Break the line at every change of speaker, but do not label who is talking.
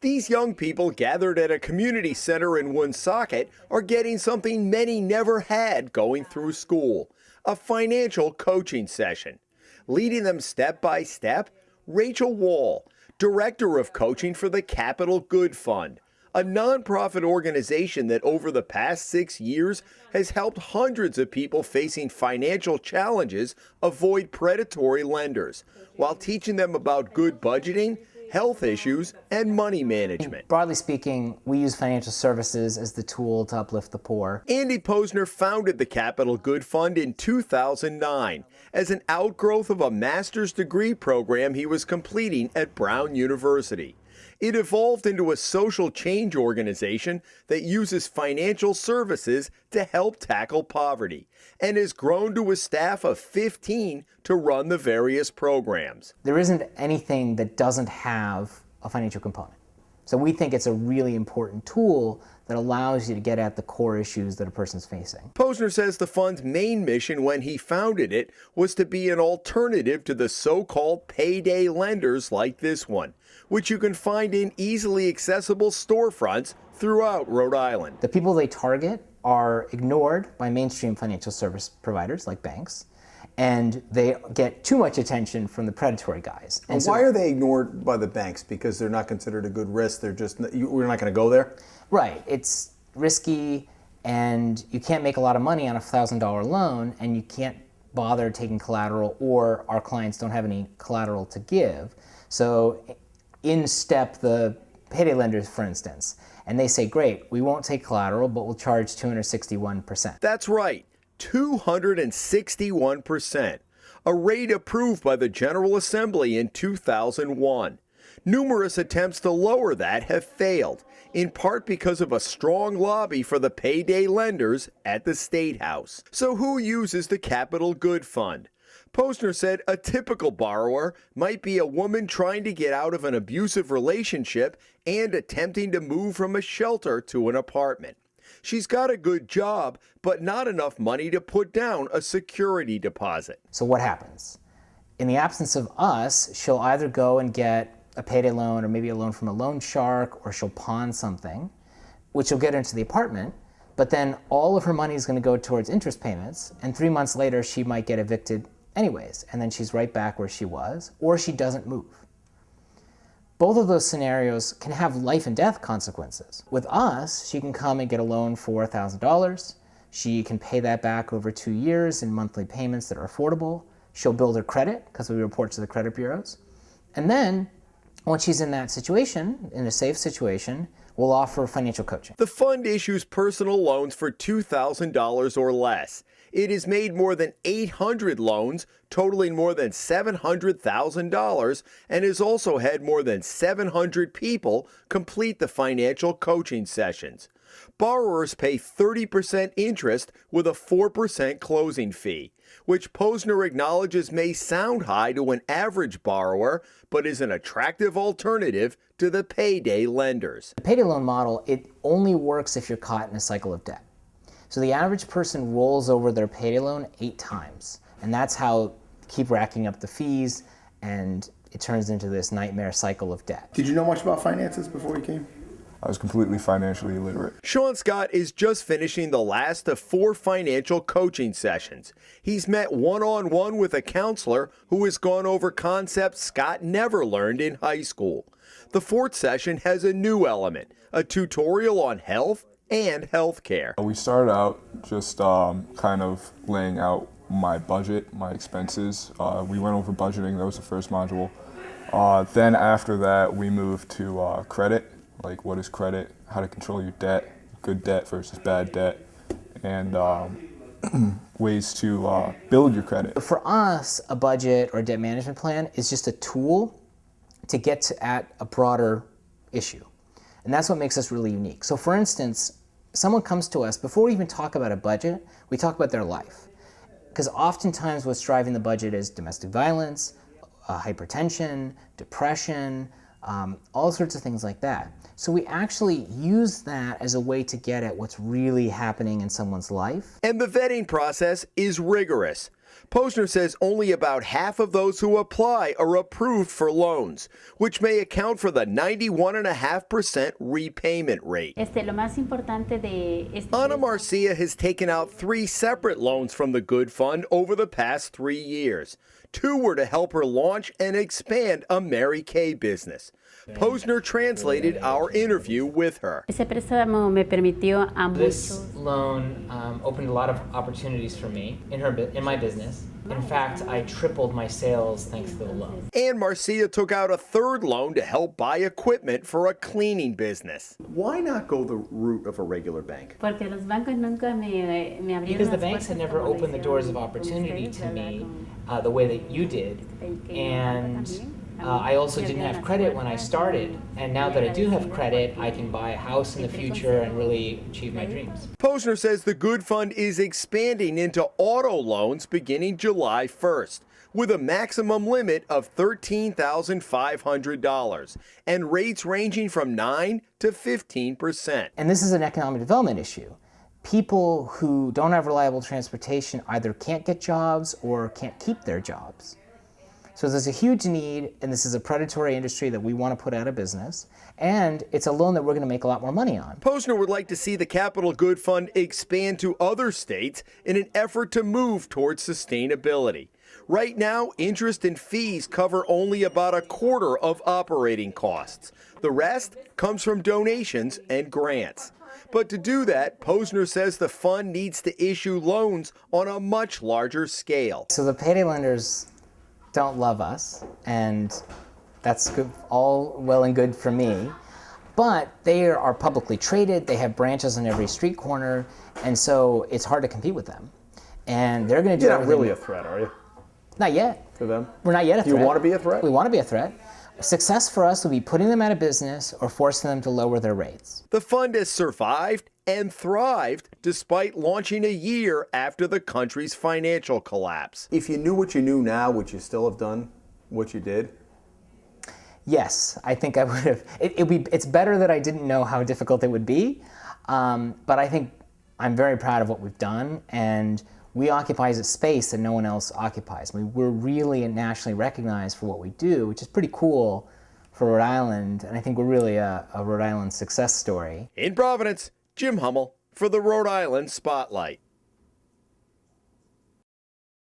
These young people gathered at a community center in Woonsocket are getting something many never had going through school, a financial coaching session. Leading them step by step, Rachel Wall, Director of Coaching for the Capital Good Fund, a nonprofit organization that over the past 6 years has helped hundreds of people facing financial challenges avoid predatory lenders, while teaching them about good budgeting, health issues, and money management.
Broadly speaking, we use financial services as the tool to uplift the poor.
Andy Posner founded the Capital Good Fund in 2009 as an outgrowth of a master's degree program he was completing at Brown University. It evolved into a social change organization that uses financial services to help tackle poverty and has grown to a staff of 15 to run the various programs.
There isn't anything that doesn't have a financial component. So we think it's a really important tool that allows you to get at the core issues that a person's facing.
Posner says the fund's main mission when he founded it was to be an alternative to the so-called payday lenders like this one, which you can find in easily accessible storefronts throughout Rhode Island.
The people they target are ignored by mainstream financial service providers like banks, and they get too much attention from the predatory guys.
And why are they ignored by the banks? Because they're not considered a good risk. They're just, we're not going to go there?
Right. It's risky, and you can't make a lot of money on a $1,000 loan, and you can't bother taking collateral, or our clients don't have any collateral to give. So in step the payday lenders, for instance, and they say, great, we won't take collateral, but we'll charge 261%.
That's right, 261%, a rate approved by the General Assembly in 2001. Numerous attempts to lower that have failed, in part because of a strong lobby for the payday lenders at the State House. So who uses the Capital Good Fund? Posner said a typical borrower might be a woman trying to get out of an abusive relationship and attempting to move from a shelter to an apartment. She's got a good job, but not enough money to put down a security deposit.
So what happens? In the absence of us, she'll either go and get a payday loan or maybe a loan from a loan shark, or she'll pawn something, which will get her into the apartment, but then all of her money is going to go towards interest payments, and 3 months later she might get evicted anyways, and then she's right back where she was, or she doesn't move. Both of those scenarios can have life and death consequences. With us, she can come and get a loan for $1,000. She can pay that back over 2 years in monthly payments that are affordable. She'll build her credit, because we report to the credit bureaus. And then, once she's in that situation, in a safe situation, we'll offer financial coaching.
The fund issues personal loans for $2,000 or less. It has made more than 800 loans, totaling more than $700,000, and has also had more than 700 people complete the financial coaching sessions. Borrowers pay 30% interest with a 4% closing fee, which Posner acknowledges may sound high to an average borrower, but is an attractive alternative to the payday lenders.
The payday loan model, it only works if you're caught in a cycle of debt. So the average person rolls over their payday loan 8 times, and that's how keep racking up the fees, and it turns into this nightmare cycle of debt.
Did you know much about finances before you came?
I was completely financially illiterate.
Sean Scott is just finishing the last of 4 financial coaching sessions. He's met one-on-one with a counselor who has gone over concepts Scott never learned in high school. The 4th session has a new element, a tutorial on health and healthcare.
We started out just kind of laying out my budget, my expenses. We went over budgeting, that was the first module. Then after that, we moved to credit, like what is credit, how to control your debt, good debt versus bad debt, and ways to build your credit.
For us, a budget or a debt management plan is just a tool to get at a broader issue. And that's what makes us really unique. So for instance, someone comes to us, before we even talk about a budget, we talk about their life. Because oftentimes what's driving the budget is domestic violence, hypertension, depression, all sorts of things like that. So we actually use that as a way to get at what's really happening in someone's life.
And the vetting process is rigorous. Posner says only about half of those who apply are approved for loans, which may account for the 91.5% repayment rate. Ana Marcia has taken out 3 separate loans from the Good Fund over the past 3 years. 2 were to help her launch and expand a Mary Kay business. Posner translated our interview with her.
This loan opened a lot of opportunities for me in my business. In fact, I tripled my sales thanks to the loan.
And Marcia took out a 3rd loan to help buy equipment for a cleaning business. Why not go the route of a regular bank?
Because the banks had never opened the doors of opportunity to me the way that you did. And I also didn't have credit when I started, and now that I do have credit, I can buy a house in the future and really achieve my dreams.
Posner says the Good Fund is expanding into auto loans beginning July 1st, with a maximum limit of $13,500 and rates ranging from 9 to 15%.
And this is an economic development issue. People who don't have reliable transportation either can't get jobs or can't keep their jobs. So there's a huge need, and this is a predatory industry that we want to put out of business, and it's a loan that we're going to make a lot more money on.
Posner would like to see the Capital Good Fund expand to other states in an effort to move towards sustainability. Right now, interest and fees cover only about a quarter of operating costs. The rest comes from donations and grants. But to do that, Posner says the fund needs to issue loans on a much larger scale.
So the payday lenders don't love us, and that's good, all well and good for me, but they are publicly traded, they have branches on every street corner, and so it's hard to compete with them. And they're going to do
You're not
everything.
really a threat, are you?
Not yet.
To them?
We're not yet a threat.
You want to be a threat?
We want to be a threat. Success for us would be putting them out of business or forcing them to lower their rates.
The fund has survived and thrived despite launching a year after the country's financial collapse.
If you knew what you knew now, would you still have done what you did?
Yes, I think I would have. It's better that I didn't know how difficult it would be, but I think I'm very proud of what we've done, and we occupy a space that no one else occupies. I mean, we're really nationally recognized for what we do, which is pretty cool for Rhode Island, and I think we're really a Rhode Island success story.
In Providence, Jim Hummel for the Rhode Island Spotlight.